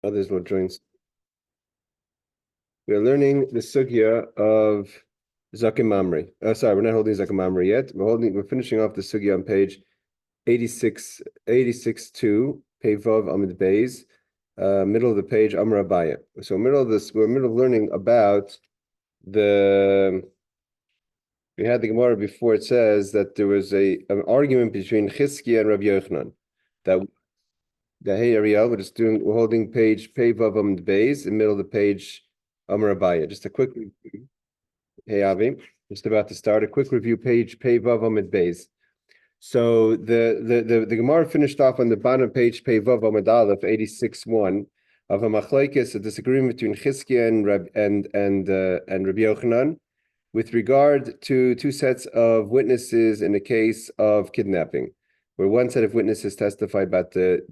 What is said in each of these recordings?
Others will join. We are learning the sugya of Zakim Mamre. Sorry, we're not holding Zakim Mamre yet. We're finishing off the sugya on page 86, 86-2, Pevav Amid Beis, middle of the page, Amr Abaya. So middle of this, we're middle of learning about we had the Gemara before. It says that there was an argument between Chizkiah and Rabbi Yochanan. Hey Ariel, we're holding page Pevav Amid Beis, in the middle of the page, Amr Abaya. Just a quick review. Hey Avi, just about to start a quick review. Page Pevav Amid Beis. So the Gemara finished off on the bottom page Pevav Amid Aleph 86-1 of a machlekes, a disagreement between Chizkiah and Rabbi Yochanan with regard to two sets of witnesses in a case of kidnapping, where one set of witnesses testify about the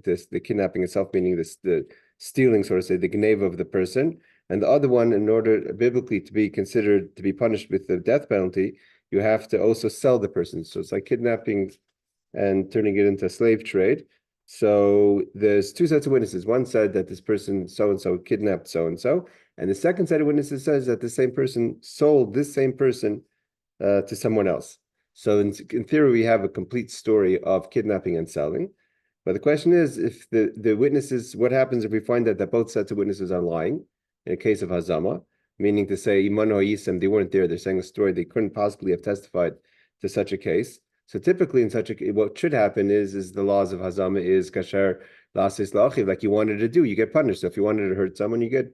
kidnapping itself, meaning the stealing, so to say, the gneva of the person. And the other one, in order biblically to be considered to be punished with the death penalty, you have to also sell the person. So it's like kidnapping and turning it into a slave trade. So there's two sets of witnesses. One said that this person so-and-so kidnapped so-and-so. And the second set of witnesses says that the same person sold this same person to someone else. So in theory, we have a complete story of kidnapping and selling. But the question is, if the witnesses, what happens if we find that both sets of witnesses are lying? In a case of Hazama, meaning to say, Iman or Yisem, they weren't there, they're saying a story, they couldn't possibly have testified to such a case. So typically in such a case, what should happen is the laws of Hazama is kasher lasis la'achiv, like you wanted to do, you get punished. So if you wanted to hurt someone, you get,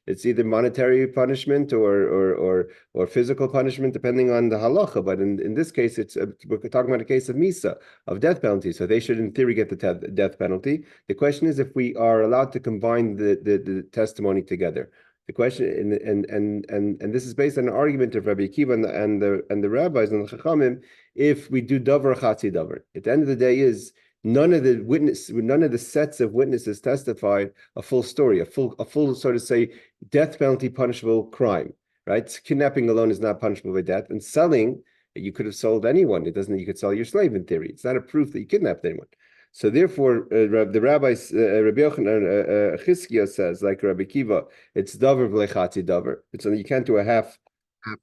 it's either monetary punishment or physical punishment, depending on the halacha. But in this case, we're talking about a case of Misa, of death penalty. So they should, in theory, get the death penalty. The question is if we are allowed to combine the testimony together. The question, and this is based on an argument of Rabbi Akiva and the rabbis and the Chachamim. If we do davar chatzi davar, at the end of the day, is none of the sets of witnesses testified a full story, a full so to say death penalty punishable crime. Right? Kidnapping alone is not punishable by death, and selling, you could have sold anyone. It doesn't. You could sell your slave in theory. It's not a proof that you kidnapped anyone. So therefore, the rabbis, Rabbi Yochanan, Chizkiah says, like Rabbi Akiva, it's davar v'lechatzi davar. It's you can't do a half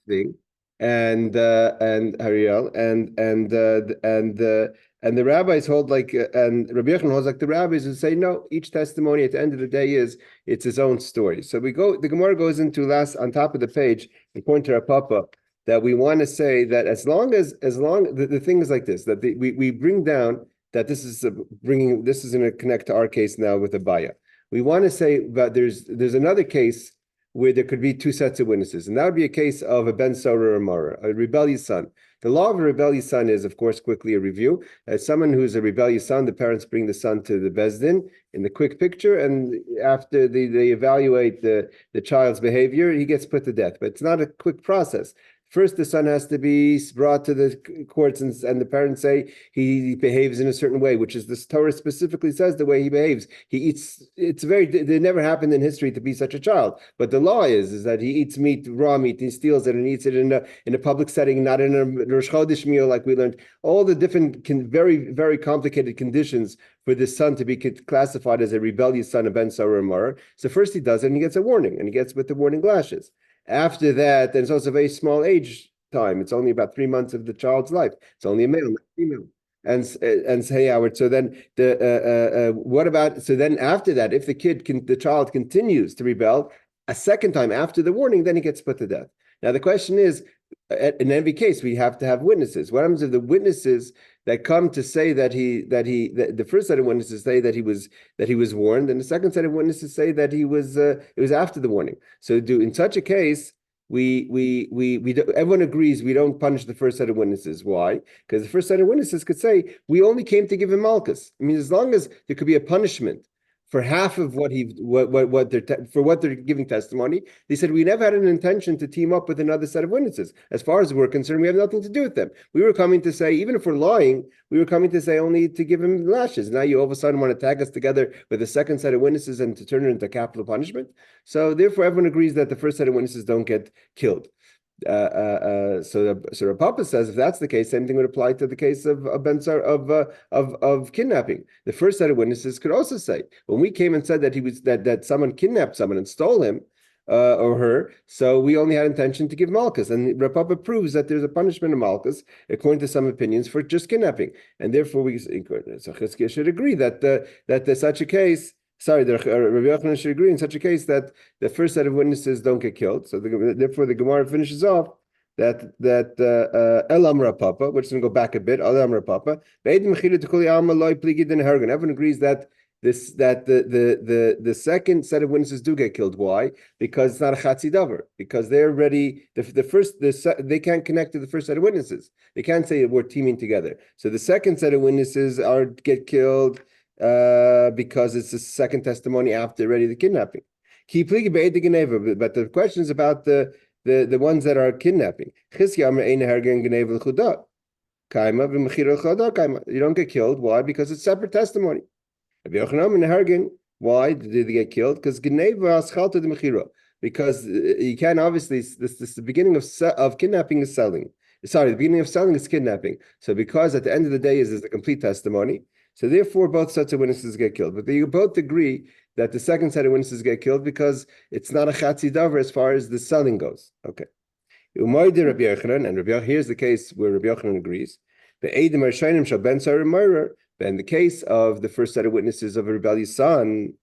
thing, and Ariel and the rabbis hold like, and Rabbi Yochanan holds like the rabbis who say no. Each testimony at the end of the day it's his own story. So the Gemara goes into last on top of the page and point to our Papa that we want to say that as long the thing is like this, that we bring down. That this is going to connect to our case now with Abaya. We want to say that there's another case where there could be two sets of witnesses, and that would be a case of a ben Sora or Mara, a rebellious son. The law of a rebellious son is, of course, quickly a review. As someone who's a rebellious son, the parents bring the son to the Bezdin in the quick picture, and after they evaluate the child's behavior, he gets put to death. But it's not a quick process. First, the son has to be brought to the courts, and the parents say he behaves in a certain way, which is the Torah specifically says the way he behaves. He eats. It never happened in history to be such a child. But the law is that he eats meat, raw meat, he steals it and eats it in a public setting, not in a Rosh Chodesh meal like we learned. All the different, very, very complicated conditions for this son to be classified as a rebellious son of Ben Sarah Mara. So first he does it, and he gets a warning, and he gets with the warning lashes. After that, then it's also a very small age time. It's only about 3 months of the child's life. It's only a male, not female. And say Howard. So then what about? So then after that, if the child continues to rebel a second time after the warning, then he gets put to death. Now the question is, in every case, we have to have witnesses. What happens if the witnesses that come to say that the first set of witnesses say that he was warned, and the second set of witnesses say that it was after the warning? So in such a case, everyone agrees we don't punish the first set of witnesses. Why? Because the first set of witnesses could say we only came to give him malchus. I mean, as long as there could be a punishment for half of what they're giving testimony, they said we never had an intention to team up with another set of witnesses. As far as we're concerned, we have nothing to do with them. We were coming to say, even if we're lying, we were coming to say only to give him lashes. Now you all of a sudden want to tag us together with a second set of witnesses and to turn it into capital punishment. So therefore, everyone agrees that the first set of witnesses don't get killed. So Rav Papa says if that's the case, same thing would apply to the case of kidnapping. The first set of witnesses could also say when we came and said that he was that someone kidnapped someone and stole him or her, so we only had intention to give malchus, and Rav Papa proves that there's a punishment of malchus according to some opinions for just kidnapping, and therefore we Chizkiah should agree that there's such a case. Sorry, Rabbi Yochanan should agree in such a case that the first set of witnesses don't get killed. So therefore, the Gemara finishes off that Elam Rav Papa, which is going to go back a bit. Elam Rav Papa. Everyone agrees that the second set of witnesses do get killed. Why? Because it's not a chatzi davar. Because they're already they can't connect to the first set of witnesses. They can't say we're teaming together. So the second set of witnesses get killed. Because it's the second testimony after already the kidnapping. But the question is about the ones that are kidnapping. You don't get killed. Why? Because it's separate testimony. Why did they get killed? Because you can obviously the beginning of kidnapping is selling. Sorry, the beginning of selling is kidnapping. So because at the end of the day is the complete testimony. So therefore, both sets of witnesses get killed. But they both agree that the second set of witnesses get killed because it's not a chatzi davar as far as the selling goes. Okay. And here's the case where Rabbi Yochanan agrees. Then the case of the first set of witnesses of a rebellious son,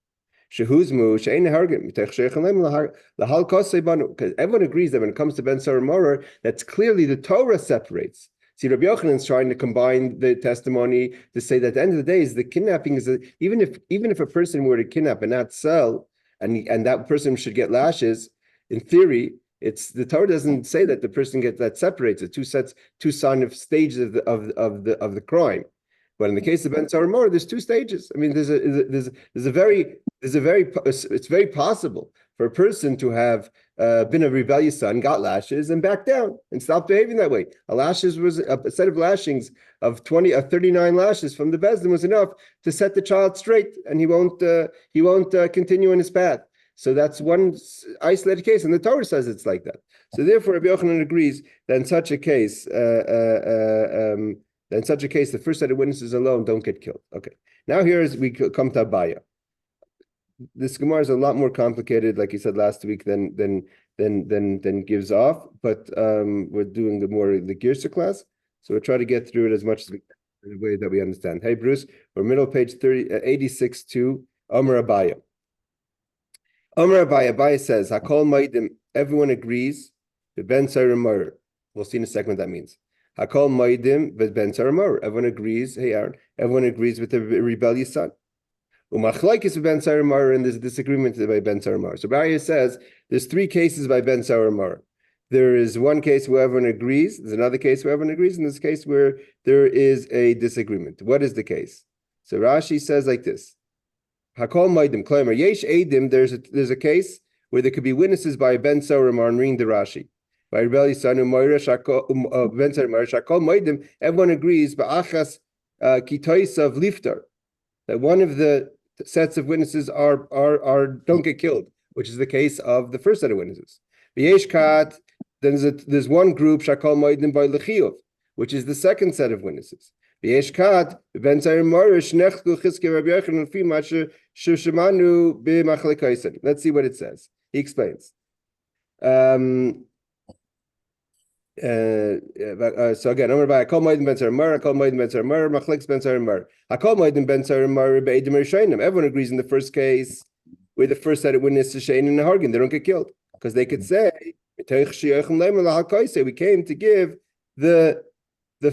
because everyone agrees that when it comes to Ben Sarah Morer, that's clearly the Torah separates. See, Rabbi Yochanan is trying to combine the testimony to say that at the end of the day is the kidnapping is even if a person were to kidnap and not sell, and that person should get lashes, in theory, it's the Torah doesn't say that the person gets that separates it, two sign of stages of the crime. But in the case of Ben Sarah, there's two stages. I mean, it's very possible for a person to have been a rebellious son, got lashes, and backed down and stopped behaving that way. A set of lashings of 39 lashes from the Bezdin was enough to set the child straight, and he won't continue in his path. So that's one isolated case, and the Torah says it's like that. So therefore, Rabbi Yochanan agrees that in such a case, the first set of witnesses alone don't get killed. Okay. Now we come to Abaya. This Gemara is a lot more complicated, like he said last week, than gives off. But we're doing the Girsa class, so we'll try to get through it as much as we can in a way that we understand. Hey, Bruce, we're middle page 86-2, Omer Abaya. Omer Abaya says, Hakol Maidim, everyone agrees, the Ben Sarimar. We'll see in a second what that means. Hakol Maidim, but Ben Sarimar. Everyone agrees, hey Aaron, everyone agrees with the rebellious son. Umachlaikis with Ben Sarimar, and there's a disagreement by Ben Sarimar. So Abaya says, there's three cases by Ben Sarimar. There is one case where everyone agrees, there's another case where everyone agrees, and there's a case where there is a disagreement. What is the case? So Rashi says like this. Hakol Maidim, Klamer, Yesh Eidim, there's a case where there could be witnesses by Ben Sarimar and reading the Rashi. By rebellious son, Ben Sarimar, Shakol Maidim, everyone agrees, Ba'achas Kitois of Liftar, that one of the sets of witnesses don't get killed, which is the case of the first set of witnesses. V'yeshkat, then there's one group Shakol Maidim by Lechiyov, which is the second set of witnesses. V'yeshkat Ben Sarimar Shnechku Chizkiah Rabbi Yochanan Fi Masher Shushemanu B'Machlekaisen. Let's see what it says. He explains. So again, I call Moedim Ben Sarimar, I call Moedim Ben Sarimar, Machleks Ben Sarimar. I call Moedim Ben Sarimar Be'edim Rishayim. Everyone agrees in the first case where the first set of witnesses Shein and Hargin, they don't get killed because they could say we came to give the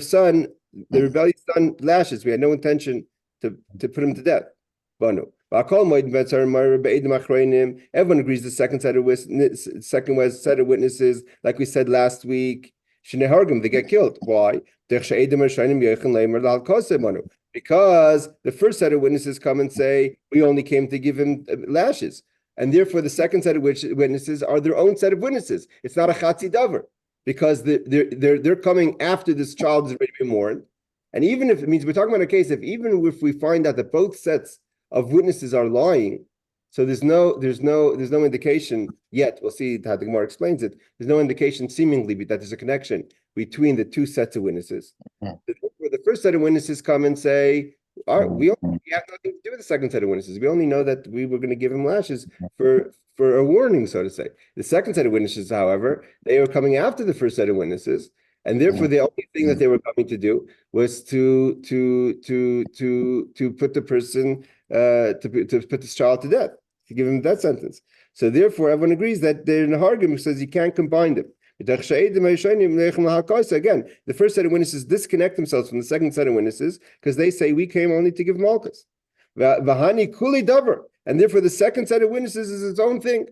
son, the rebellious son, lashes. We had no intention to put him to death. Everyone agrees the second set of witnesses, like we said last week, they get killed. Why? Because the first set of witnesses come and say, we only came to give him lashes. And therefore, the second set of witnesses are their own set of witnesses. It's not a chatzi davar, because they're coming after this child has already been mourned. And even if it means we're talking about a case, even if we find out that both sets of witnesses are lying, So there's no indication yet. We'll see how the Gemara explains it. There's no indication seemingly that there's a connection between the two sets of witnesses. The first set of witnesses come and say, we have nothing to do with the second set of witnesses. We only know that we were going to give him lashes for a warning, so to say. The second set of witnesses, however, they are coming after the first set of witnesses, and therefore the only thing that they were coming to do was to put the person to put this child to death, to give him a death sentence. So therefore, everyone agrees that they're in a Hargim who says you can't combine them. Again, the first set of witnesses disconnect themselves from the second set of witnesses because they say we came only to give malchus. Vahani kuli davar, and therefore the second set of witnesses is its own thing.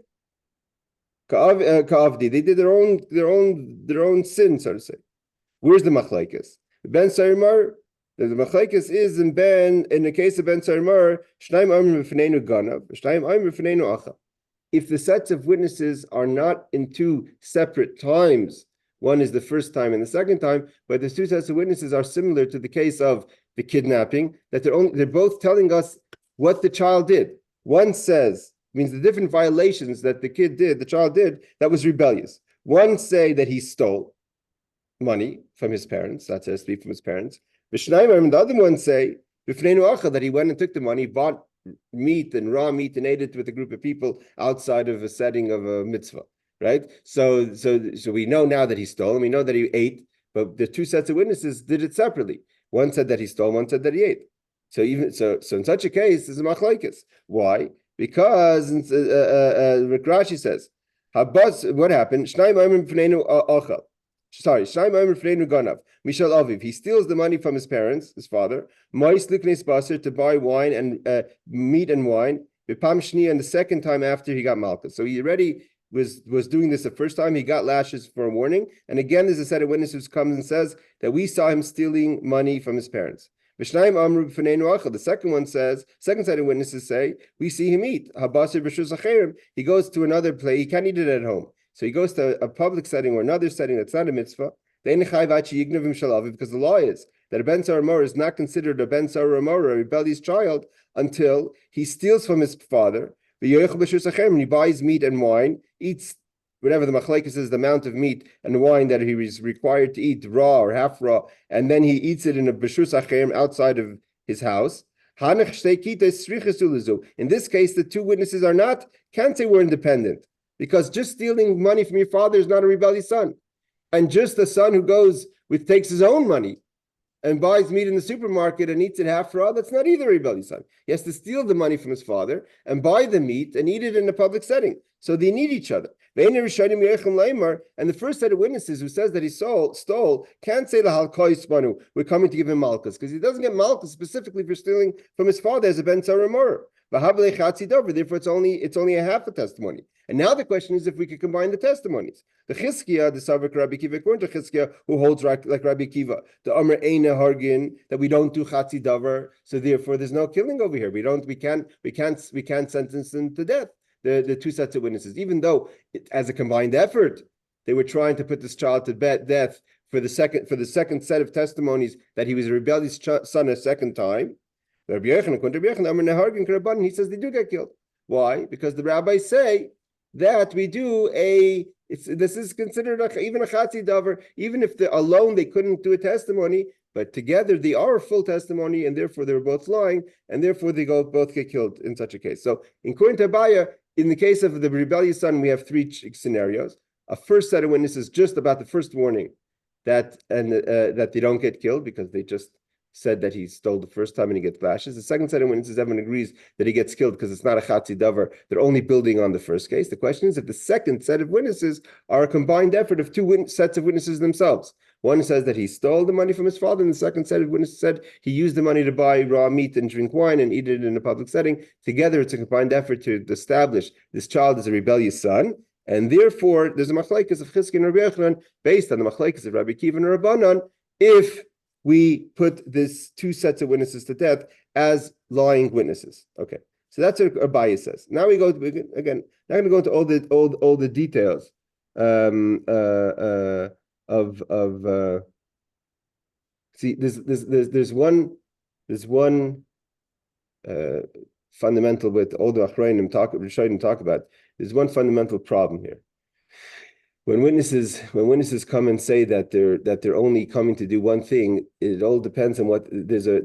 Ka'avdi, they did their own sin, so to say. Where's the machlekes? Ben Sarimar, the machlekes is in the case of Ben Sarimar, shnaim amrim v'fneinu ganav, shnaim amrim v'fneinu acha. If the sets of witnesses are not in two separate times, one is the first time and the second time, but the two sets of witnesses are similar to the case of the kidnapping, that they're both telling us what the child did. One means the different violations that the child did, that was rebellious. One say that he stole money from his parents, that says to be from his parents. The other one say that he went and took the money, bought meat and raw meat and ate it with a group of people outside of a setting of a mitzvah, right? So we know now that he stole and we know that he ate, but the two sets of witnesses did it separately. One said that he stole, one said that he ate. So in such a case, there's a machlokes. Why? Because Rashi says, what happened? Mishal Aviv. He steals the money from his parents, his father. To buy wine and meat and wine. And the second time after he got malchus. So he already was doing this the first time. He got lashes for a warning. And again, there's a set of witnesses who comes and says that we saw him stealing money from his parents. The second one says, second set of witnesses say, we see him eat. He goes to another place. He can't eat it at home. So he goes to a public setting or another setting that's not a mitzvah. Because the law is that a ben saramor is not considered a ben saramor, a rebellious child, until he steals from his father. And he buys meat and wine, eats whatever the machlekes is, the amount of meat and wine that he was required to eat, raw or half raw, and then he eats it in a b'shus acherem outside of his house. In this case, the two witnesses can't say we're independent, because just stealing money from your father is not a rebellious son. And just a son who takes his own money and buys meat in the supermarket and eats it half raw, that's not either a rebellious son. He has to steal the money from his father and buy the meat and eat it in a public setting. So they need each other. And the first set of witnesses who says that he stole can't say we're coming to give him malchus, because he doesn't get malchus specifically for stealing from his father as a ben saramor. Therefore, it's only a half a testimony. And now the question is if we could combine the testimonies. The Chizkiah, the Savak Rabbi Kiva, according to Chizkiah, who holds like Rabbi Kiva, the Amr Eina Hargin, that we don't do Chatzi Davar, so therefore there's no killing over here. We can't sentence them to death. The two sets of witnesses, even though as a combined effort they were trying to put this child to death for the second set of testimonies that he was a rebellious son a second time. Rabbi Yochanan, he says they do get killed. Why? Because the rabbis say that we do this is considered even a chatzi davar, even if alone they couldn't do a testimony, but together they are a full testimony, and therefore they were both lying, and therefore they both get killed in such a case. So in Kohen Tabaya, in the case of the rebellious son, we have three scenarios. A first set of witnesses just about the first warning that they don't get killed because they just said that he stole the first time and he gets lashes. The second set of witnesses, everyone agrees that he gets killed because it's not a chatzi davar. They're only building on the first case. The question is if the second set of witnesses are a combined effort of two sets of witnesses themselves. One says that he stole the money from his father, and the second set of witnesses said he used the money to buy raw meat and drink wine and eat it in a public setting. Together, it's a combined effort to establish this child as a rebellious son. And therefore, there's a machlokes of Chizkiah and Rabbi Yochanan based on the machlokes of Rabbi Kiva and Rabbanan if we put these two sets of witnesses to death as lying witnesses. Okay, so that's what Abaye says. Now we go again. Not going to go into all the details see. There's one fundamental with all the Achrayim talk about. There's one fundamental problem here. When witnesses come and say that they're only coming to do one thing, it all depends on what there's a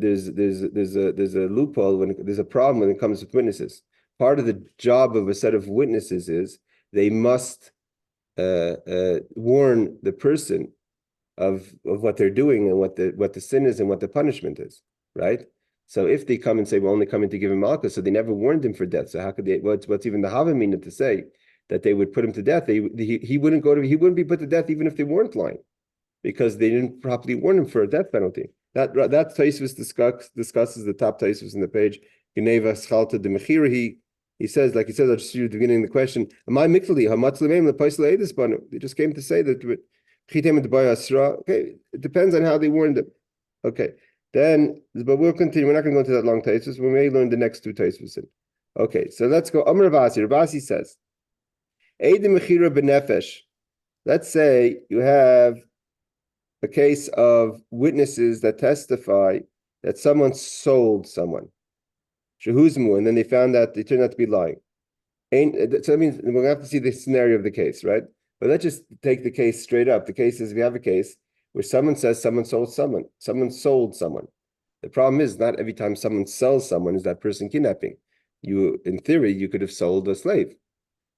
loophole there's a problem when it comes with witnesses. Part of the job of a set of witnesses is they must warn the person of what they're doing and what the sin is and what the punishment is, right? So if they come and say we're only coming to give him malchus, so they never warned him for death. So how could they? What's even the Havamina to say that they would put him to death? He wouldn't be put to death even if they weren't lying, because they didn't properly warn him for a death penalty. That Taisvus discusses the top Taisvus in the page. Geneva Schalta de Mechira. He says, like he says, I'll just read at the beginning of the question, am I Miklali? How much they just came to say that okay, it depends on how they warned them. Okay. Then, but we'll continue. We're not going to go into that long Taisvus. We may learn the next two Taisvus. Okay, so let's go. Amar Ravasi. Ravasi says, Eidim Mechira Benefesh. Let's say you have a case of witnesses that testify that someone sold someone. Shehuzmu, and then they found that they turned out to be lying. So that means we're going to have to see the scenario of the case, right? But let's just take the case straight up. The case is we have a case where someone says someone sold someone. Someone sold someone. The problem is not every time someone sells someone is that person kidnapping. You, in theory, you could have sold a slave,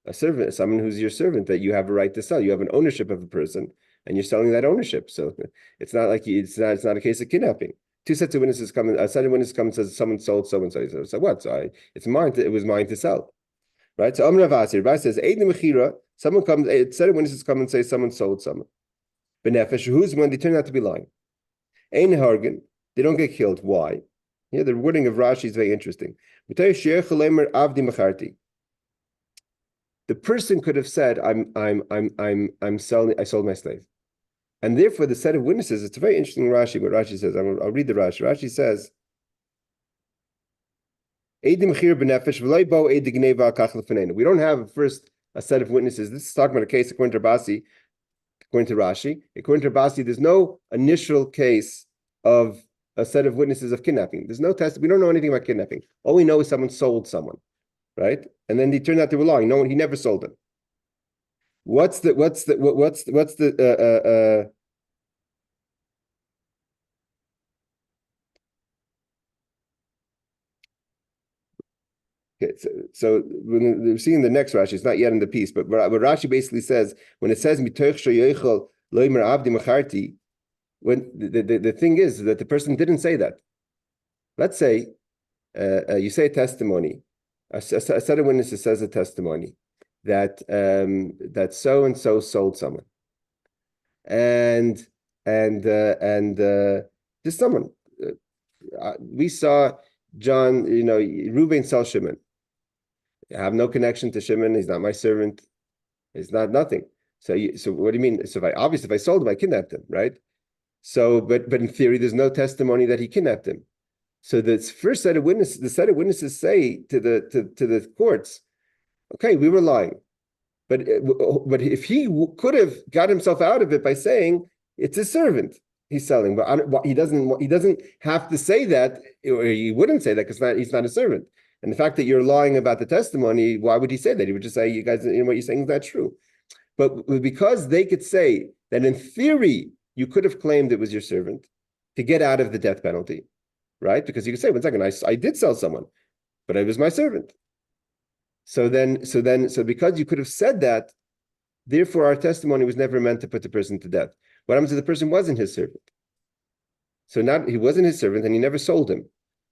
a servant, someone who's your servant that you have a right to sell. You have an ownership of a person, and you're selling that ownership. So it's not like it's not a case of kidnapping. Two sets of witnesses come. A set of witnesses come and says someone sold so and so. So what? So it's mine. It was mine to sell, right? So Amar Ravasi. Ravasi says Eidim Mechira. Someone comes. A set of witnesses come and say someone sold someone. Benefesh, who's when they turn out to be lying. Ein Hargan, they don't get killed. Why? Yeah, the wording of Rashi is very interesting. The person could have said, I'm selling, I sold my slave. And therefore the set of witnesses, it's a very interesting Rashi, what Rashi says. I'll read the Rashi. Rashi says, we don't have first a set of witnesses. This is talking about a case according to Rashi. According to Rashi, there's no initial case of a set of witnesses of kidnapping. There's no test. We don't know anything about kidnapping. All we know is someone sold someone, right? And then they turned out they were lying. He never sold them. What's the Okay, so when we're seeing the next Rashi, it's not yet in the piece, but what Rashi basically says, when it says mitoch sheyochel loimer avdi macharti, when the thing is that the person didn't say that. Let's say you say a testimony, a set of witnesses says a testimony that that so and so sold someone, and there's someone we saw John, Reuben sell Shimon. I have no connection to Shimon. He's not my servant. He's not nothing. So what do you mean? So if I sold him, I kidnapped him, right? So, but in theory, there's no testimony that he kidnapped him. So the first set of witnesses, the set of witnesses say to the courts, okay, we were lying, but if he could have got himself out of it by saying it's his servant he's selling, but he doesn't have to say that, or he wouldn't say that because he's not a servant. And the fact that you're lying about the testimony, why would he say that? He would just say, you guys, what you're saying is not true. But because they could say that in theory, you could have claimed it was your servant to get out of the death penalty, right? Because you could say, 1 second, I did sell someone, but it was my servant. So because you could have said that, therefore our testimony was never meant to put the person to death. What happens if the person wasn't his servant? So he wasn't his servant and he never sold him.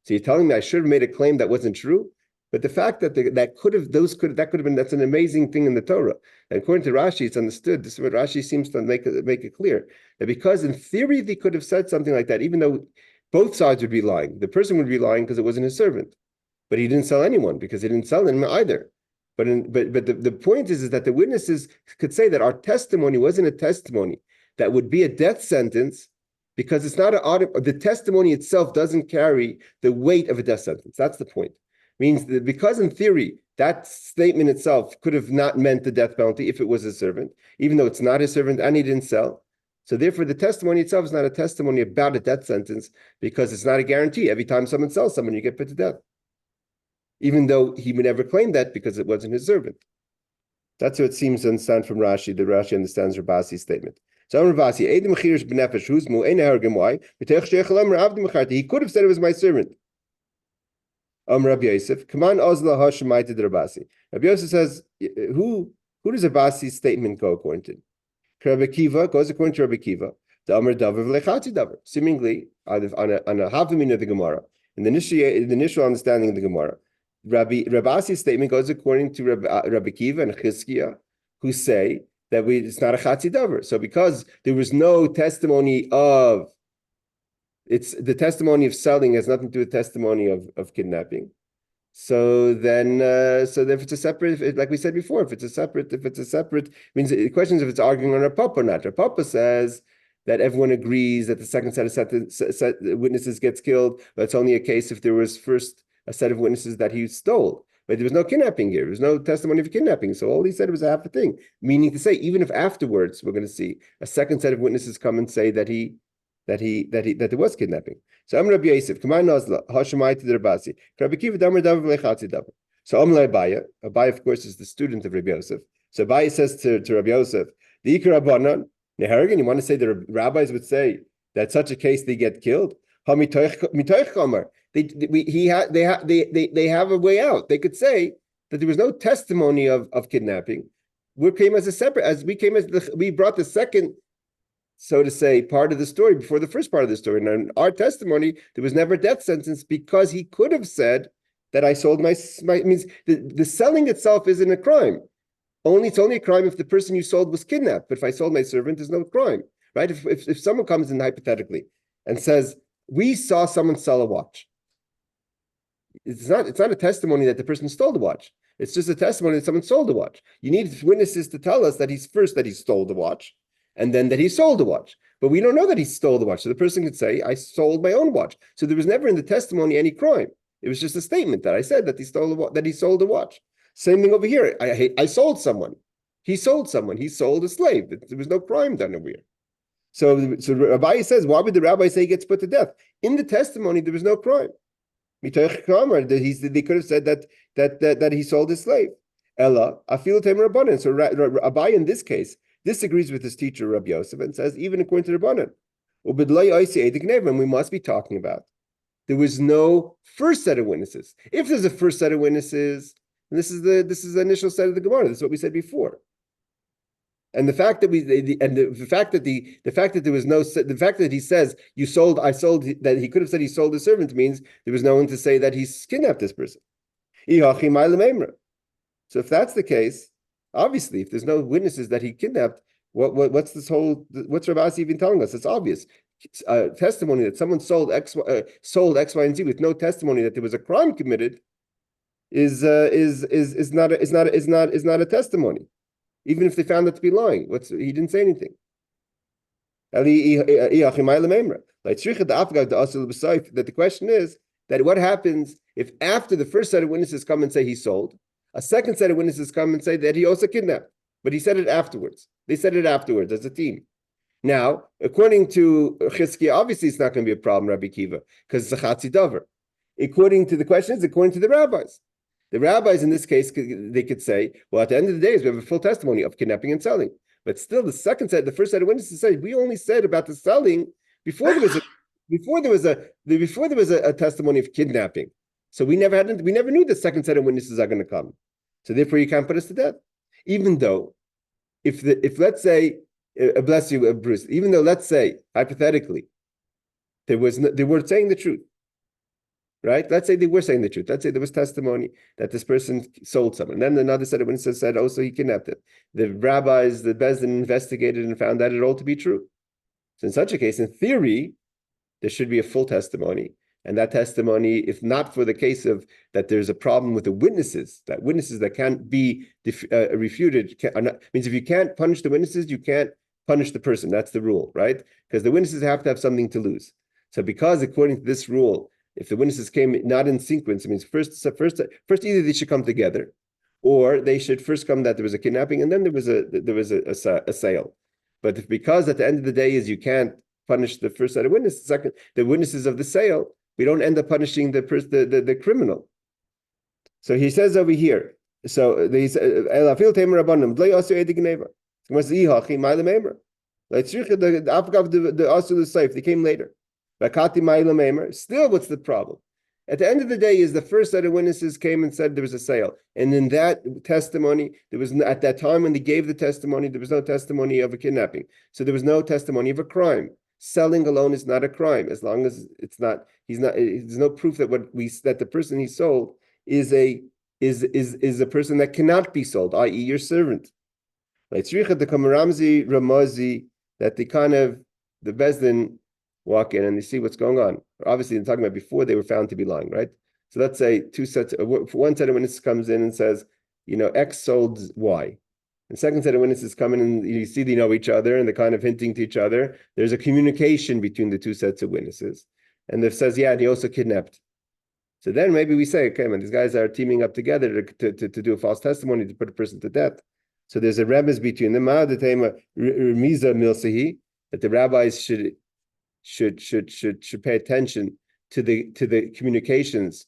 So you're telling me I should have made a claim that wasn't true? But the fact that that could have been, that's an amazing thing in the Torah. And according to Rashi, it's understood. This is what Rashi seems to make it clear. That because in theory they could have said something like that, even though both sides would be lying. The person would be lying because it wasn't his servant. But he didn't sell anyone because he didn't sell him either. But the point is that the witnesses could say that our testimony wasn't a testimony that would be a death sentence, because it's not the testimony itself doesn't carry the weight of a death sentence. That's the point. Means that because in theory, that statement itself could have not meant the death penalty if it was his servant, even though it's not his servant and he didn't sell. So therefore, the testimony itself is not a testimony about a death sentence, because it's not a guarantee. Every time someone sells someone, you get put to death. even though he would never claim that because it wasn't his servant. That's what it seems to understand from Rashi. The Rashi understands Rabasi's statement. So Rabasi, he could have said it was my servant. Rabbi Yosef, Kaman Ozla Hashemaita de Rabasi. Rabbi Yosef says, who does Rabasi's statement go according to? Rabbi Kiva goes according to Rabbi Kiva. The Amr Davar v'lechati Davar. Seemingly, on a Havamina of the Gemara, in the initial understanding of the Gemara, Rabasi's statement goes according to Rabbi Kiva and Chizkiah, who say that it's not a Chatzi Davar. So because there was no testimony of, the testimony of selling has nothing to do with testimony of kidnapping. So then, if it's a separate, like we said before, if it's a separate, means the question is if it's arguing on Rav Papa or not. Rav Papa says that everyone agrees that the second set of witnesses gets killed, but it's only a case if there was first a set of witnesses that he stole. But there was no kidnapping here. There was no testimony of kidnapping. So all he said was a half a thing. Meaning to say, even if afterwards we're going to see a second set of witnesses come and say that there was kidnapping. So Rabbi Yosef, Kamar Nazla, Hashemai to the Rabasi, Rabbi Kiva Damar Davar V'lechatzi Davar. So Abaya, of course, is the student of Rabbi Yosef. So Abaya says to Rabbi Yosef, the Ikar Rabbanan, Nehargan, you want to say the rabbis would say that such a case they get killed? They have a way out. They could say that there was no testimony of kidnapping. We came as a separate, we brought the second, so to say, part of the story before the first part of the story. And in our testimony, there was never a death sentence because he could have said that I sold my means the selling itself isn't a crime. It's only a crime if the person you sold was kidnapped. But if I sold my servant, there's no crime, right? If someone comes in hypothetically and says, we saw someone sell a watch, it's not a testimony that the person stole the watch. It's just a testimony that someone sold the watch. You need witnesses to tell us that he stole the watch, and then that he sold the watch. But we don't know that he stole the watch. So the person could say, I sold my own watch. So there was never in the testimony any crime. It was just a statement that I said that he sold the watch. Same thing over here. I sold someone. He sold someone. He sold a slave. There was no crime done over here. So Rabbi says, why would the rabbi say he gets put to death? In the testimony, there was no crime. They could have said that he sold his slave. Ella, afil temer rabbanan. So Rabbi in this case disagrees with his teacher Rabbi Yosef and says, even according to Rabbanan, and we must be talking about there was no first set of witnesses. If there's a first set of witnesses, this is the initial set of the Gemara. This is what we said before. And the fact that he says I sold, that he could have said he sold his servant means there was no one to say that he's kidnapped this person. So if that's the case, obviously, if there's no witnesses that he kidnapped, what's Rabasi even telling us? It's obvious. Testimony that someone sold X, Y, and Z with no testimony that there was a crime committed is not a testimony, even if they found it to be lying. He didn't say anything. That the question is that what happens if after the first set of witnesses come and say he sold, a second set of witnesses come and say that he also kidnapped, but he said it afterwards. They said it afterwards as a team. Now, according to Chizkiah, obviously it's not going to be a problem, Rabbi Kiva, because it's a chatzi davar. According to the questions, according to the rabbis. The rabbis in this case, they could say, well, at the end of the day, we have a full testimony of kidnapping and selling. But still, the first set of witnesses said, we only said about the selling before there was a testimony of kidnapping. So we never knew the second set of witnesses are going to come. So therefore, you can't put us to death. Even though, if let's say, bless you, Bruce. Even though, let's say, hypothetically, they were saying the truth, right? Let's say they were saying the truth. Let's say there was testimony that this person sold someone. And then another set of witnesses said, also he kidnapped it. The rabbis, the Bezdin investigated and found that it all to be true. So in such a case, in theory, there should be a full testimony. And that testimony, if not for the case of that there's a problem with the witnesses that can't be refuted, means if you can't punish the witnesses, you can't punish the person. That's the rule, right? Because the witnesses have to have something to lose. So because according to this rule, if the witnesses came not in sequence, it means first either they should come together, or they should first come that there was a kidnapping and then there was a sale. But because at the end of the day is you can't punish the first set of witnesses, the witnesses of the sale, we don't end up punishing the criminal. So he says over here. So they say, "Elafil tamer rabbanim lo yasu edig neva." What's the ihachi ma'ila memer? Let's the afgav the asu the safe. They came later. Vakati ma'ila memer. Still, what's the problem? At the end of the day, is the first set of witnesses came and said there was a sale, and in that testimony, there was at that time when they gave the testimony, there was no testimony of a kidnapping. So there was no testimony of a crime. Selling alone is not a crime as long as it's not. He's not. There's no proof that that the person he sold is a person that cannot be sold, i.e., your servant. Like the Kamaramzi Ramazi, that the Bezdin walk in and they see what's going on. Obviously, they're talking about before they were found to be lying, right? So let's say one set of witnesses comes in and says, X sold Y. The second set of witnesses come in and you see they know each other and they're kind of hinting to each other. There's a communication between the two sets of witnesses. And it says, yeah, and he also kidnapped. So then maybe we say, okay, man, these guys are teaming up together to do a false testimony to put a person to death. So there's a remiss between them. That the rabbis should pay attention to the communications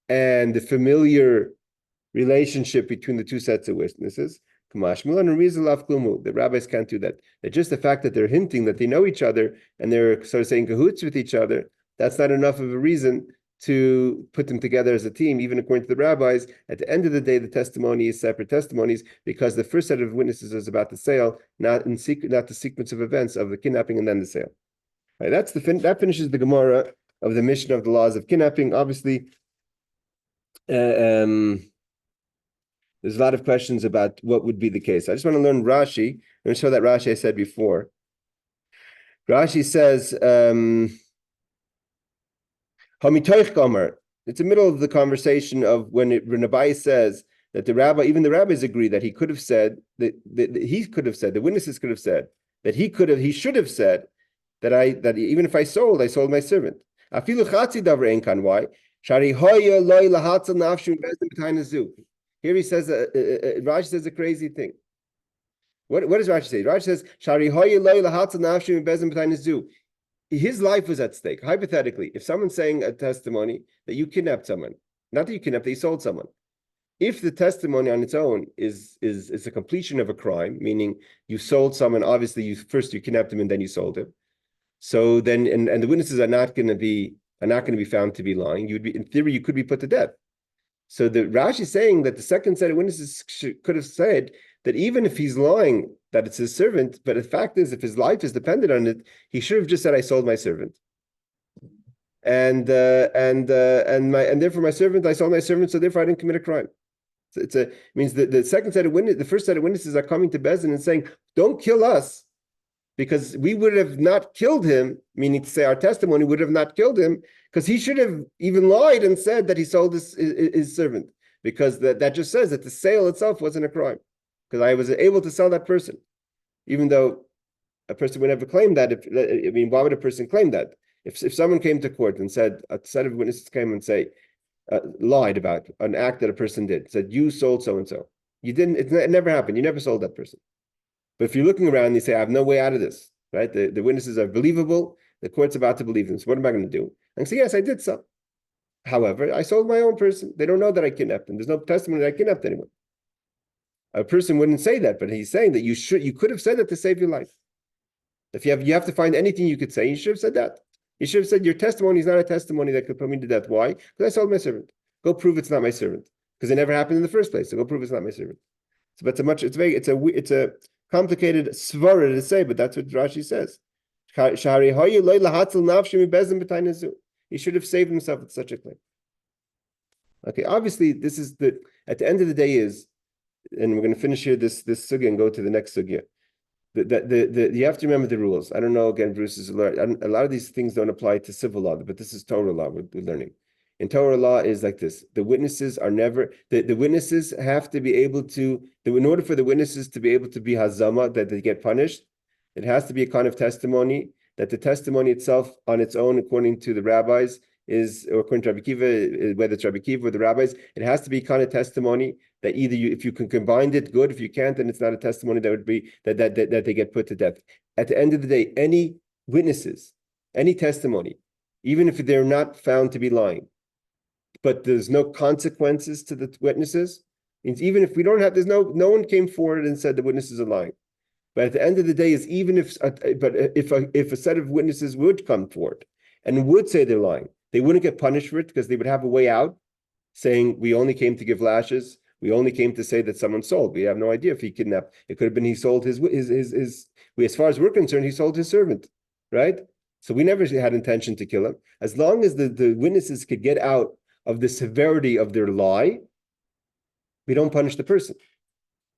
and the familiar relationship between the two sets of witnesses. The rabbis can't do that. That just the fact that they're hinting that they know each other and they're sort of saying cahoots with each other, that's not enough of a reason to put them together as a team, even according to the rabbis. At the end of the day, the testimony is separate testimonies because the first set of witnesses is about the sale, not the sequence of events of the kidnapping and then the sale. Right, that finishes the Gemara of the mission of the laws of kidnapping. Obviously, there's a lot of questions about what would be the case. I just want to learn Rashi. I'm going to show that Rashi I said before. Rashi says, Hamitoich Gomer. It's the middle of the conversation of when Renabai says that even the rabbis agree that he could have said, the witnesses could have said, that he should have said, that even if I sold my servant. Afilu chatzi davar ein kan. Why? Shari hoya loy lahatzal nafshu bezdin b'tayna zu. Here he says, Rashi says a crazy thing. What does Rashi say? Rashi says, Shari hoya loy lahatzal nafshu bezdin b'tayna zu. His life was at stake. Hypothetically, if someone's saying a testimony that you kidnapped someone, not that you kidnapped, that you sold someone. If the testimony on its own is a completion of a crime, meaning you sold someone, obviously you kidnapped him and then you sold him. So then, and the witnesses are not going to be found to be lying. In theory, you could be put to death. So the Rashi is saying that the second set of witnesses could have said that even if he's lying, that it's his servant, but the fact is, if his life is dependent on it, he should have just said, "I sold my servant," and therefore my servant, I sold my servant, so therefore I didn't commit a crime. So it means that the second set of witnesses, the first set of witnesses are coming to Bezdin and saying, "Don't kill us." Because we would have not killed him, meaning to say our testimony would have not killed him, because he should have even lied and said that he sold his servant, because that just says that the sale itself wasn't a crime, because I was able to sell that person, even though a person would never claim that. Why would a person claim that? If someone came to court and said, a set of witnesses came and say, lied about an act that a person did, said you sold so and so, you didn't. It never happened. You never sold that person. But if you're looking around and you say, I have no way out of this, right? The witnesses are believable. The court's about to believe them. So what am I going to do? I say, yes, I did so. However, I sold my own person. They don't know that I kidnapped them. There's no testimony that I kidnapped anyone. A person wouldn't say that, but he's saying that you could have said that to save your life. If you have to find anything you could say, you should have said that. You should have said your testimony is not a testimony that could put me to death. Why? Because I sold my servant. Go prove it's not my servant. Because it never happened in the first place. So go prove it's not my servant. So but it's a complicated svara to say, but that's what Rashi says. He should have saved himself with such a claim. Okay, obviously, this is at the end of the day and we're going to finish here this sugya and go to the next sugya. You have to remember the rules. I don't know, again, Bruce is a lot of these things don't apply to civil law, but this is Torah law we're learning. In Torah law is like this. The witnesses are never, the witnesses have to be able to, in order for the witnesses to be able to be hazama, that they get punished, it has to be a kind of testimony, that the testimony itself on its own, according to the rabbis, or according to Rabbi Kiva, whether it's Rabbi Kiva or the rabbis, it has to be kind of testimony that either if you can combine it, good. If you can't, then it's not a testimony that would be that they get put to death. At the end of the day, any witnesses, any testimony, even if they're not found to be lying, but there's no consequences to the witnesses. Means even if we don't have, no one came forward and said the witnesses are lying. But at the end of the day, is even if if a set of witnesses would come forward and would say they're lying, they wouldn't get punished for it because they would have a way out, saying we only came to give lashes. We only came to say that someone sold. We have no idea if he kidnapped. It could have been he sold his. As far as we're concerned, he sold his servant, right? So we never had intention to kill him. As long as the witnesses could get out of the severity of their lie, we don't punish the person.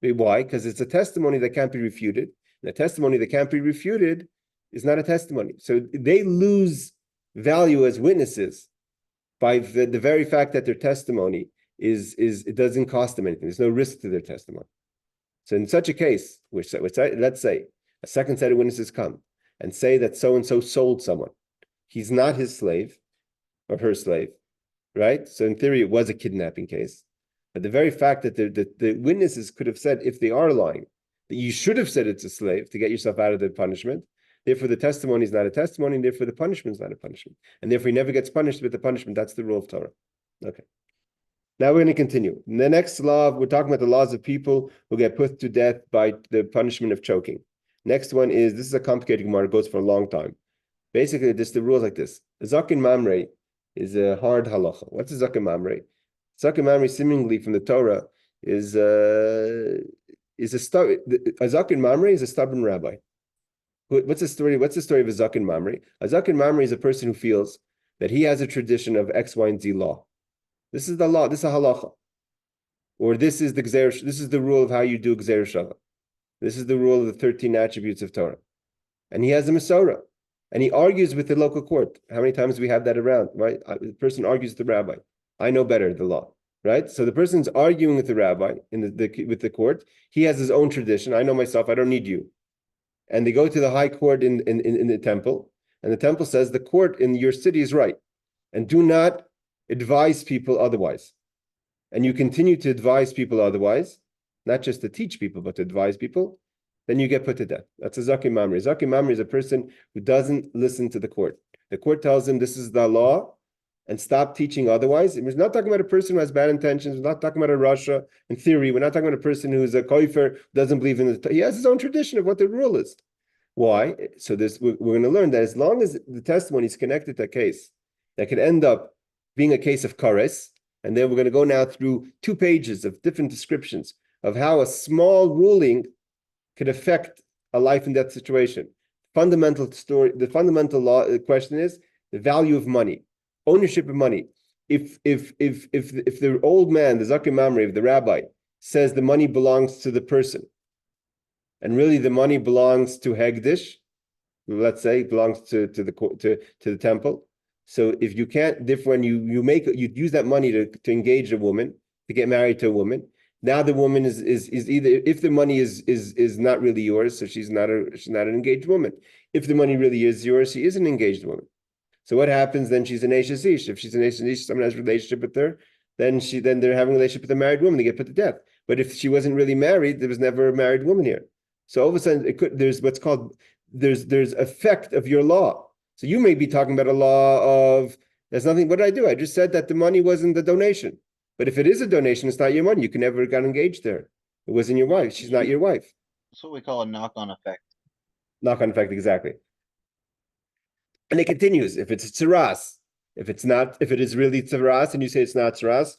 Why? Because it's a testimony that can't be refuted. And a testimony that can't be refuted is not a testimony. So they lose value as witnesses by the very fact that their testimony is it doesn't cost them anything. There's no risk to their testimony. So in such a case, which let's say a second set of witnesses come and say that so-and-so sold someone. He's not his slave or her slave, right? So in theory, it was a kidnapping case. But the very fact that the witnesses could have said, if they are lying, that you should have said it's a slave to get yourself out of the punishment. Therefore, the testimony is not a testimony, and therefore the punishment is not a punishment. And therefore, he never gets punished with the punishment. That's the rule of Torah. Okay. Now we're going to continue. In the next law, we're talking about the laws of people who get put to death by the punishment of choking. Next one is, this is a complicated Gemara, it goes for a long time. Basically, the rules like this. Zakin Mamre is a hard halacha. What's a Zakin Mamre? Zakin Mamre, seemingly from the Torah, is a Zakin Mamre is a stubborn rabbi. What's the story? What's the story of a Zakin Mamre? A Zakin Mamre is a person who feels that he has a tradition of X, Y, and Z law. This is the law. This is a halacha, or this is the gzer. This is the rule of how you do gzer shava. This is the rule of the 13 attributes of Torah, and he has a Masorah, and he argues with the local court. How many times do we have that around? Right, the person argues with the rabbi. I know better the law, right? So the person's arguing with the rabbi with the court. He has his own tradition. I know myself. I don't need you. And they go to the high court in the temple, and the temple says the court in your city is right, and do not advise people otherwise. And you continue to advise people otherwise, not just to teach people, but to advise people, then you get put to death. That's a Zakin Mamre. Zakin Mamre is a person who doesn't listen to the court. The court tells him this is the law, and stop teaching otherwise. We're not talking about a person who has bad intentions. We're not talking about a Rasha in theory. We're not talking about a person who's a koifer, doesn't believe in it. He has his own tradition of what the rule is. Why? So we're going to learn that as long as the testimony is connected to a case that could end up being a case of kares, and then we're going to go now through 2 pages of different descriptions of how a small ruling could affect a life and death situation. The fundamental law question is the value of money. Ownership of money. If the old man, the Zakin Mamre, if the rabbi says the money belongs to the person, and really the money belongs to Hegdish, let's say it belongs to the temple. So if you can't, therefore, when you use that money to engage a woman, to get married to a woman, now the woman is either, if the money is not really yours, so she's not an engaged woman. If the money really is yours, she is an engaged woman. So what happens then? She's an Eishes Ish. If she's an Eishes Ish, someone has a relationship with her, then they're having a relationship with a married woman. They get put to death. But if she wasn't really married, there was never a married woman here. So all of a sudden, there's what's called there's effect of your law. So you may be talking about a law of there's nothing. What did I do? I just said that the money wasn't the donation. But if it is a donation, it's not your money. You can never got engaged there. It wasn't your wife. She's not your wife. That's what we call a knock-on effect. Knock-on effect, exactly. And it continues. If it's tzaras, if it is really tzaras, and you say it's not tzaras,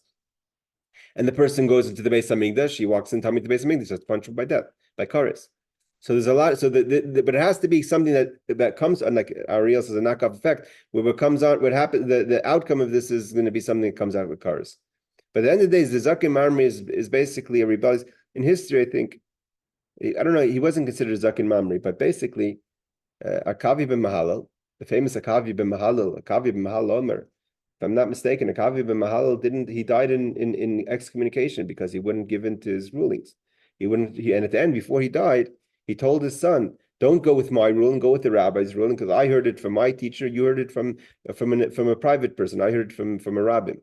and the person goes into the Beis Hamikdash, she walks into the Beis Hamikdash, that's punishable by death, by kares. So there's a lot. So but it has to be something that comes on, like Ariel says, a knockoff effect, where what comes out, what happens, the outcome of this is going to be something that comes out with kares. But at the end of the day, the Zakin Mamre is basically a rebellious. In history, I think, I don't know, he wasn't considered a Zakin Mamre, but basically, Akavi ben Mahalal, the famous Akavi ben Mahalal Omer, if I'm not mistaken, Akavi ben Mahalal he died in excommunication because he wouldn't give in to his rulings. And at the end, before he died, he told his son, don't go with my ruling, go with the rabbi's ruling, because I heard it from my teacher, you heard it from a private person, I heard it from a rabbin.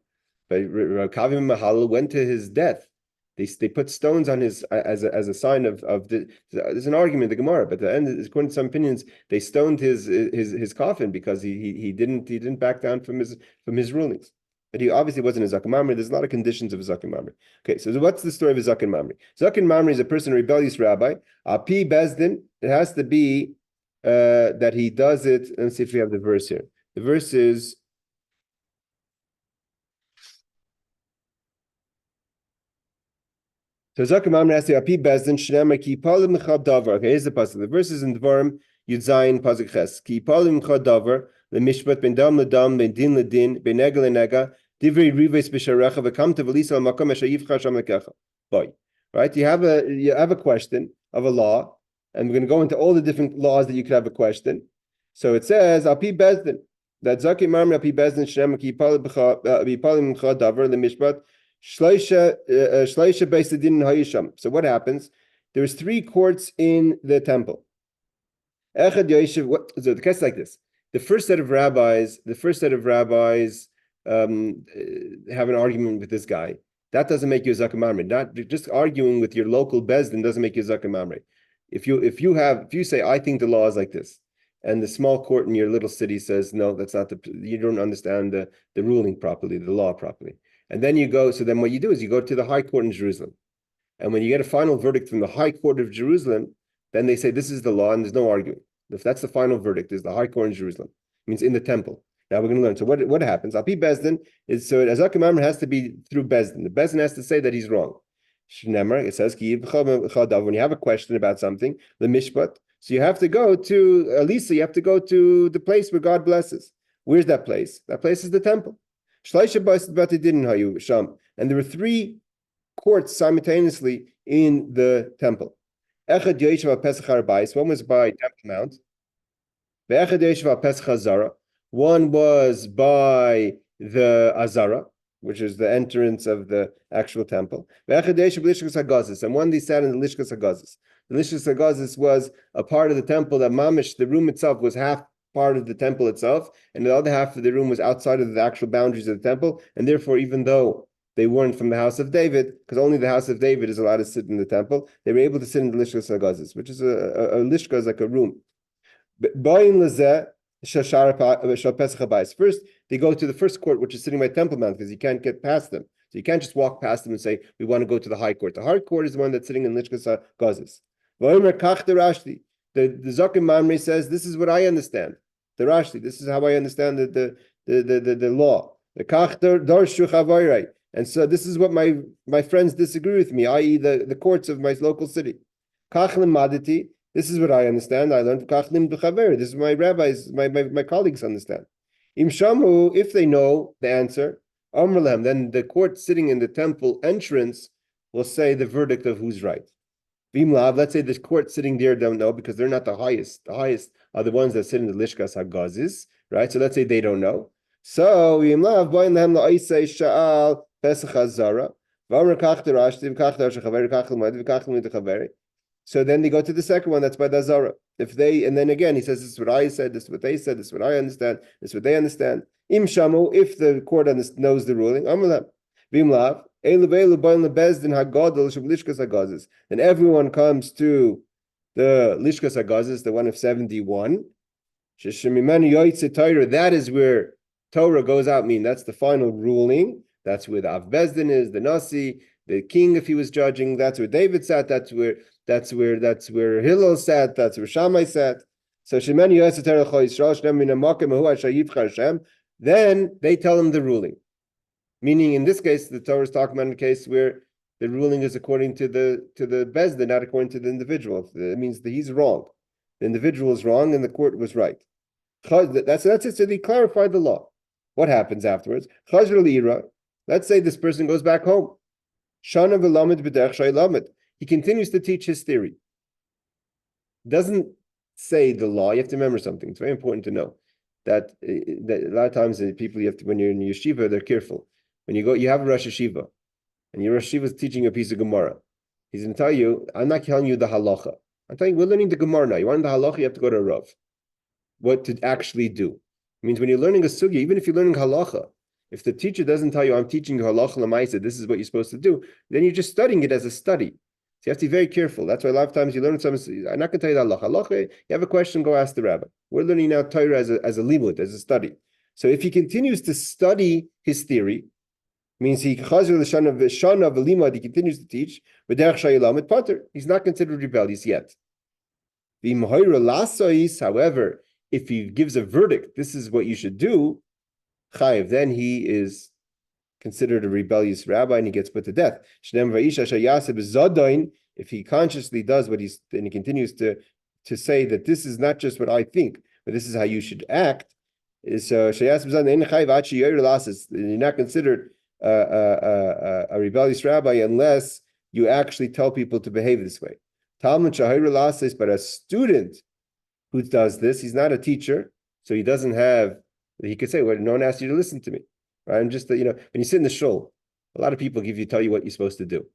But Akavi ben Mahalal went to his death. They put stones on his as a sign of there's an argument in the Gemara, but at the end, according to some opinions, they stoned his coffin because he didn't back down from his rulings. but he obviously wasn't a Zaken Mamre. There's a lot of conditions of a Zaken Mamre. Okay, so what's the story of a Zaken Mamre? Zaken Mamre is a person, a rebellious rabbi. Api Bezdin, it has to be that he does it. Let's see if we have the verse here. The verse is so Zaken Mamre has to be Api Bezdin Shnema Ki Palim Mechad Davar. Okay, here's the pasuk. The verse is in Dvarim Yud Zayin pasuk Ches. Ki Palim Mechad Davar leMishpat Ben Dam LeDam Ben Din LeDin Ben Nega LeNega Divrei Rives B'Sharecha V'Kam Tevelisa Al Makom Eshayivcha Sham Lekecha. Boy, right? You have a question of a law, and we're going to go into all the different laws that you could have a question. So it says Api Bezdin that Zaken Mamre Api Bezdin Shnema Ki Palim Mechad Davar leMishpat. So what happens? There's 3 courts in the temple. So the case is like this: the first set of rabbis have an argument with this guy. That doesn't make you a Zaken Mamre. Not just arguing with your local bezdin doesn't make you a Zaken Mamre. If you say I think the law is like this, and the small court in your little city says no, that's not you don't understand the ruling properly, the law properly. And then you go, so then what you do is you go to the high court in Jerusalem. And when you get a final verdict from the high court of Jerusalem, then they say this is the law and there's no arguing. If that's the final verdict, is the high court in Jerusalem. It means in the temple. Now we're going to learn. So what happens? Api Bezdin is, so Zaken Mamre has to be through Bezdin. The Bezdin has to say that he's wrong. It says, when you have a question about something, the mishpat, so you have to go to, Elisa, you have to go to the place where God blesses. Where's that place? That place is the temple. And there were 3 courts simultaneously in the temple. One was by Temple Mount. One was by the Azara, which is the entrance of the actual temple. And one they sat in the Lishkas Hagazis. The Lishkas Hagazis was a part of the temple that Mamish, the room itself, was half part of the temple itself, and the other half of the room was outside of the actual boundaries of the temple, and therefore, even though they weren't from the house of David, because only the house of David is allowed to sit in the temple, they were able to sit in the Lishkas Hagazis, which is a Lishka is like a room. First, they go to the first court, which is sitting by Temple Mount, because you can't get past them. So you can't just walk past them and say, we want to go to the high court. The high court is the one that's sitting in Lishkas Hagazis. The Zaken Mamre says, this is what I understand. The Rashi, this is how I understand the law. And so this is what my friends disagree with me, i.e. the courts of my local city. This is what I understand. I learned this is my rabbis, my colleagues understand. If they know the answer, then the court sitting in the temple entrance will say the verdict of who's right. Vimlav, let's say the court sitting there don't know because they're not the highest. The highest are the ones that sit in the Lishkas Hagazis, right? So let's say they don't know. So Vimlav, boin lehem la'isei sha'al pesach hazara. So then they go to the second one, that's by the Azara. And then again, he says, this is what I said, this is what they said, this is what I understand, this is what they understand. Im shamu, if the court knows the ruling, amalam. Vimlav, then everyone comes to the Lishkas Hagazis, the one of 71. That is where Torah goes out. That's the final ruling. That's where the Av Bezdin is, the Nasi, the king, if he was judging. That's where David sat. That's where Hillel sat. That's where Shammai sat. So then they tell him the ruling. Meaning, in this case, the Torah is talking about a case where the ruling is according to the Bezdin, not according to the individual. It means that he's wrong. The individual is wrong and the court was right. That's it. So they clarified the law. What happens afterwards? Let's say this person goes back home. He continues to teach his theory. Doesn't say the law. You have to remember something. It's very important to know that a lot of times people, when you're in yeshiva, they're careful. When you have a Rosh Yeshiva, and your Rosh Yeshiva is teaching a piece of Gemara. He's going to tell you, I'm not telling you the halacha. I'm telling you, we're learning the Gemara now. You want the halacha, you have to go to a Rav. What to actually do. It means when you're learning a sugya, even if you're learning halacha, if the teacher doesn't tell you, I'm teaching you halacha l'maisa, this is what you're supposed to do, then you're just studying it as a study. So you have to be very careful. That's why a lot of times you learn something. I'm not going to tell you the halacha. Halacha, you have a question, go ask the rabbi. We're learning now Torah as a limud, as a study. So if he continues to study his theory, means he chazer l'shana v'limad, he continues to teach, v'derech shayilam et pater. He's not considered rebellious yet. However, if he gives a verdict, this is what you should do, chayiv, then he is considered a rebellious rabbi and he gets put to death. If he consciously does what he's, and he continues to say that this is not just what I think, but this is how you should act, is you're not considered a rebellious rabbi unless you actually tell people to behave this way. Talmud Sanhedrin, but a student who does this, he's not a teacher, so he doesn't have. He could say, "Well, no one asked you to listen to me." Right? I'm just, when you sit in the shul, a lot of people tell you what you're supposed to do.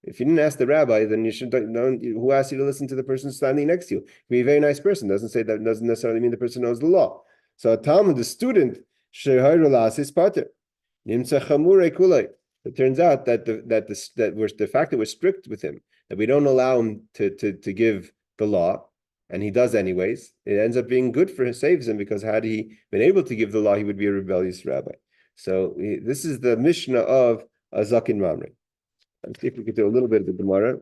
If you didn't ask the rabbi, then you should know who asked you to listen to the person standing next to you. Be a very nice person. Doesn't necessarily mean the person knows the law. So a Talmud, the student, is pater. It turns out that the fact that we're strict with him, that we don't allow him to give the law, and he does anyways, it ends up being good for him, saves him, because had he been able to give the law, he would be a rebellious rabbi. So this is the Mishnah of Zakin Mamre. Let's see if we could do a little bit of the Gemara.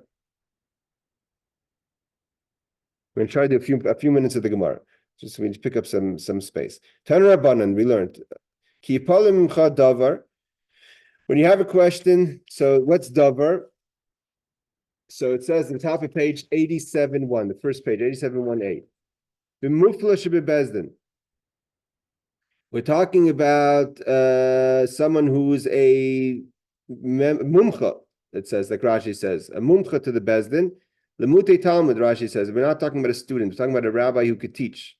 We're going to try to do a few minutes of the Gemara, just so we just pick up some space. Taner Rabbanan, we learned. Ki yipalim imcha davar. When you have a question, so what's davar? So it says at the top of page 87.1, the first page, 87.1a. B'mufla shebebezdin. We're talking about someone who's a mumcha, it says, like Rashi says, a mumcha to the bezdin. Lemute Talmud, Rashi says, we're not talking about a student, we're talking about a rabbi who could teach.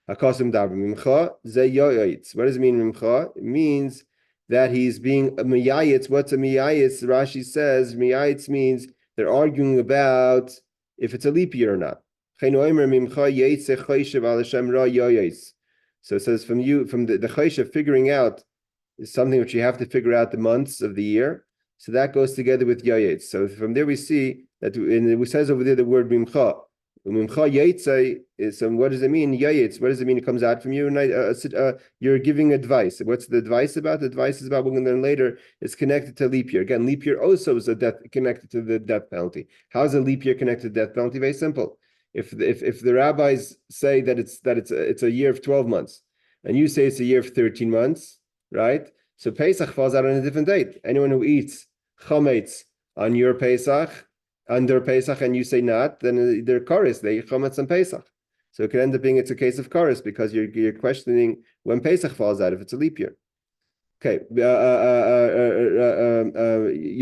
Hakasim davar mimcha ze yoyitz. What does it mean, mimcha? It means that he's being a miyayitz. What's a miyayitz? Rashi says miyayitz means they're arguing about if it's a leap year or not. So it says from the chayshah, figuring out is something which you have to figure out the months of the year. So that goes together with yayetz. So from there we see that it says over there the word mimcha. Mimcha yaitzai is what does it mean? Yayetz. What does it mean? It comes out from you, and you're giving advice. What's the advice about? The advice is about, we're going to learn later, it's connected to leap year. Again, leap year also is connected to the death penalty. How is a leap year connected to death penalty? Very simple. If the rabbis say that it's a year of 12 months, and you say it's a year of 13 months, right? So Pesach falls out on a different date. Anyone who eats chametz on your Pesach, under Pesach, and you say not, then they're chorus, they chametz on Pesach. So it could end up being it's a case of chorus, because you're questioning when Pesach falls out if it's a leap year. Okay.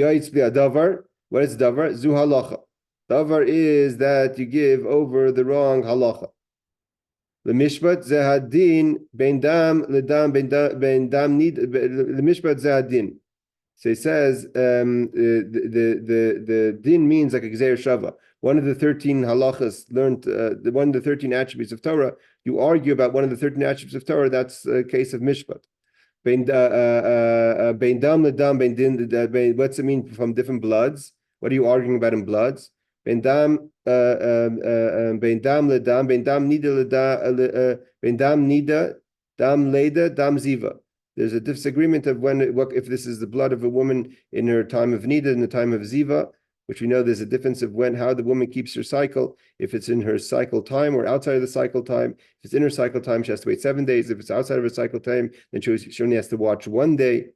Yoitz davar. What is davar? Zu halacha. Davar is that you give over the wrong halacha. The mishpat zehadin ben dam ledam ben dam nid the mishpat zehadin. So it says the din means like a gzeir shava. One of the 13 halachas learned, one of the 13 attributes of Torah. You argue about one of the 13 attributes of Torah. That's a case of mishpat. Ben dam ledam ben din. What's it mean from different bloods? What are you arguing about in bloods? Ben dam ledam ben dam nida ben dam nida dam leda dam ziva. There's a disagreement of if this is the blood of a woman in her time of nida, in the time of ziva, which we know there's a difference of how the woman keeps her cycle. If it's in her cycle time or outside of the cycle time. If it's in her cycle time, she has to wait 7 days. If it's outside of her cycle time, then she only has to watch 1 day.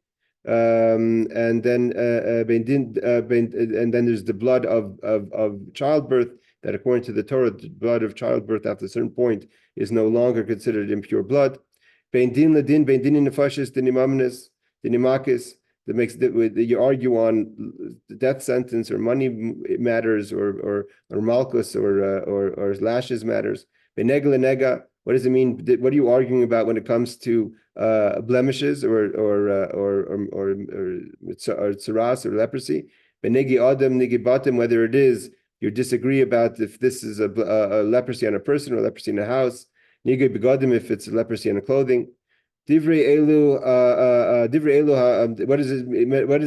And then there's the blood of childbirth, that according to the Torah, the blood of childbirth after a certain point is no longer considered impure blood. Bein din ledin, bein din nefashis, dinimamnes, dinimakis. That makes that you argue on the death sentence or money matters or malchus or lashes matters. Beneg lenega. What does it mean? What are you arguing about when it comes to blemishes or tsaras or leprosy? Benegi adam negi batim. Whether it is you disagree about if this is a leprosy on a person or leprosy in a house. Negi begadim, if it's leprosy on a clothing. Divrei elu. What does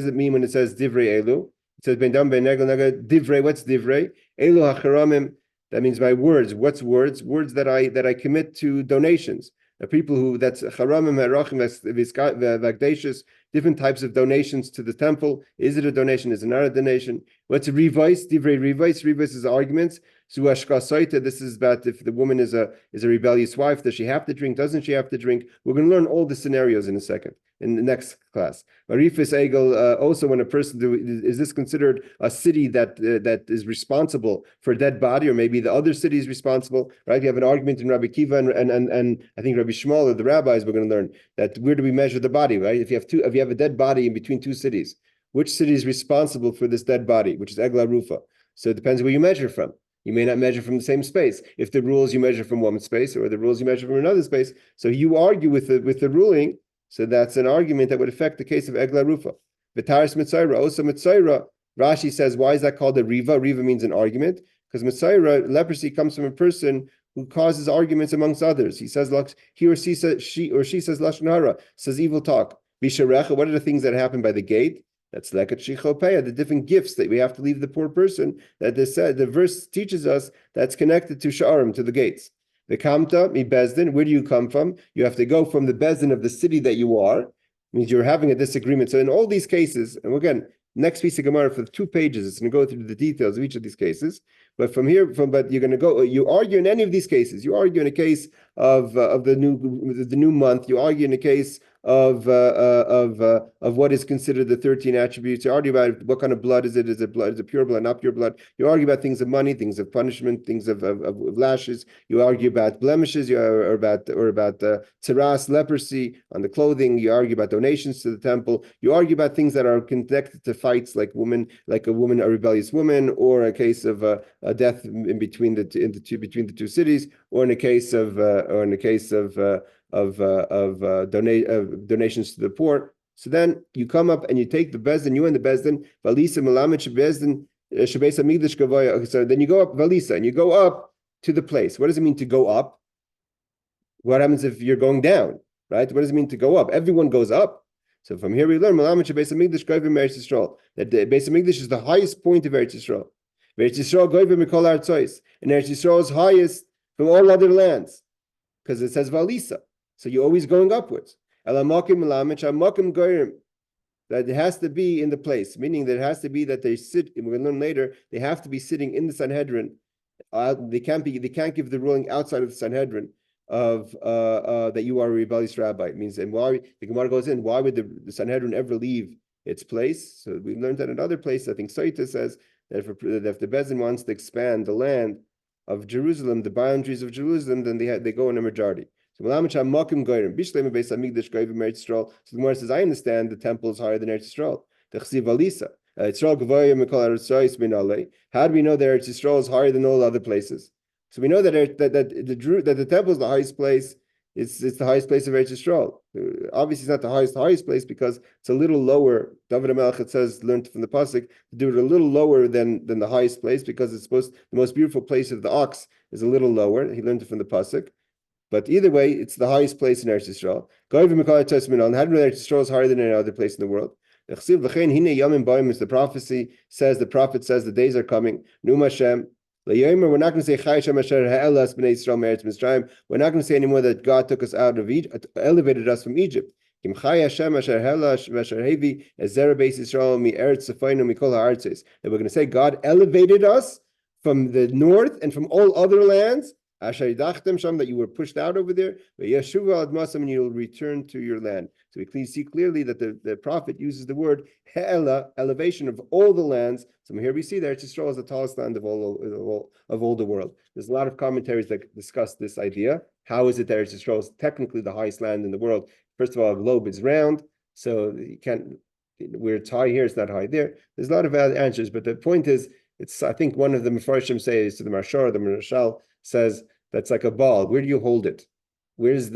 it mean when it says divrei elu? It says ben dam ben negel nega divrei. What's divrei? Elu hacharamim. That means my words. What's words? Words that I commit to donations. people who, that's charamim, harachim, vagdashis, different types of donations to the temple. Is it a donation? Is it not a donation? What's a revise? Divrei revise. Revise is arguments. This is about if the woman is a rebellious wife. Does she have to drink? Doesn't she have to drink? We're going to learn all the scenarios in a second in the next class. Marifis Egel, also when a person is this considered a city that is responsible for a dead body, or maybe the other city is responsible, right? You have an argument in Rabbi Kiva and I think Rabbi Shmuel or the rabbis. We're going to learn that where do we measure the body, right? If you have a dead body in between two cities, which city is responsible for this dead body, which is Egla Rufa? So it depends where you measure from. You may not measure from the same space. If the rules you measure from one space, or the rules you measure from another space, so you argue with the ruling. So that's an argument that would affect the case of Egla Rufa. V'taris Mitzaira, also Mitzaira. Rashi says, why is that called a riva? Riva means an argument, because Mitzaira, leprosy, comes from a person who causes arguments amongst others. He says, he or she says lashon hara, says evil talk. Bisharecha, what are the things that happen by the gate? That's leket shichopeya, the different gifts that we have to leave the poor person. That they said, the verse teaches us that's connected to sha'arim, to the gates. The kamta mi bezdin, where do you come from? You have to go from the bezdin of the city that you are. Means you're having a disagreement. So in all these cases, and again, next piece of Gemara for 2 pages, it's going to go through the details of each of these cases. But but you're going to go. You argue in any of these cases. You argue in a case of the new month. You argue in a case of what is considered the 13 attributes. You argue about what kind of blood is it? Is it blood? Is it pure blood? Not pure blood? You argue about things of money, things of punishment, things of lashes. You argue about blemishes. Or about tsaras, leprosy on the clothing. You argue about donations to the temple. You argue about things that are connected to fights, like a rebellious woman, or a case of a death in between the two cities, or in a case of donations to the poor. So then you come up and you take the bezdin, you and the bezdin, valisa melamed bezdin shebeis hamikdash gavoya. So then you go up valisa and you go up to the place. What does it mean to go up? What happens if you're going down? Right? What does it mean to go up? Everyone goes up. So from here we learn melamed shebeis hamikdash goyim Eretz Yisrael, that the Beis Hamikdash is the highest point of Eretz Yisrael. Eretz Yisrael goyim mikol artzois, and Eretz Yisrael is highest from all other lands, because it says valisa. So you're always going upwards. That it has to be in the place, meaning that it has to be that they sit. We're going to learn later. They have to be sitting in the Sanhedrin. They can't give the ruling outside of the Sanhedrin of that you are a rebellious rabbi. It means, and why the Gemara goes in? Why would the Sanhedrin ever leave its place? So we learned that in another place. I think Saita says that if the Bezdin wants to expand the land of Jerusalem, the boundaries of Jerusalem, then they go in a majority. So the Gemara says, I understand the temple is higher than Eretz Yisrael. How do we know that Eretz Yisrael is higher than all other places? So we know that the temple is the highest place. It's the highest place of Eretz Yisrael. Obviously, it's not the highest place, because it's a little lower. David HaMelech, it says, learned from the pasuk to do it a little lower than the highest place, because it's the most beautiful place of the ox is a little lower. He learned it from the pasuk. But either way, it's the highest place in Eretz Yisrael. How do we know that Eretz Yisrael is higher than any other place in the world? The prophecy says, the prophet says, the days are coming. We're not going to say we're not going to say anymore that God took us out of Egypt, elevated us from Egypt. And we're going to say God elevated us from the north and from all other lands, that you were pushed out over there, and you will return to your land. So we can see clearly that the prophet uses the word he'ela, elevation of all the lands. So here we see that Eretz Yisrael is the tallest land of all the world. There's a lot of commentaries that discuss this idea. How is it that Eretz Yisrael is technically the highest land in the world? First of all, the globe is round, so you can't. Where it's high here, it's not high there. There's a lot of answers, but the point is, I think one of the Mefarshim says to the Marshal, the Marshal says that's like a ball. Where do you hold it? Where's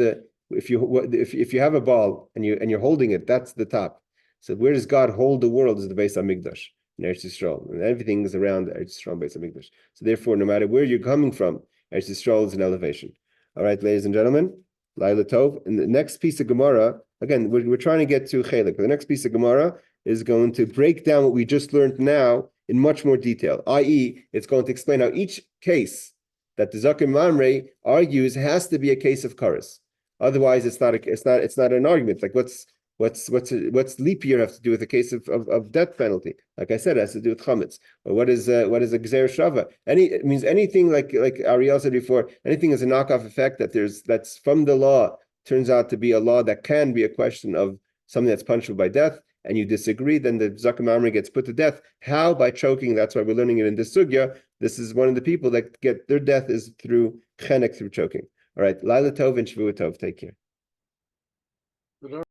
if you have a ball and you're holding it, that's the top. So where does God hold the world is the Beis Hamikdash in Eretz Yisrael, and everything is around Eretz Yisrael, Beis Hamikdash. So therefore, no matter where you're coming from, Eretz Yisrael is an elevation. All right, ladies and gentlemen, Laila Tov. And the next piece of Gemara, again, we're trying to get to Chelik. The next piece of Gemara is going to break down what we just learned now in much more detail, i.e., it's going to explain how each case that the Zakim Mamre argues has to be a case of Karas. Otherwise, it's not an argument. Like what's leap year have to do with the case of death penalty? Like I said, it has to do with chametz. Or what is a gzer shava? It means anything like Ariel said before. Anything is a knockoff effect that's from the law turns out to be a law that can be a question of something that's punishable by death, and you disagree, then the Zakam Amri gets put to death. How? By choking. That's why we're learning it in this sugya. This is one of the people that get their death is through chenek, through choking. All right, Laila Tov and Shavua Tov. Take care.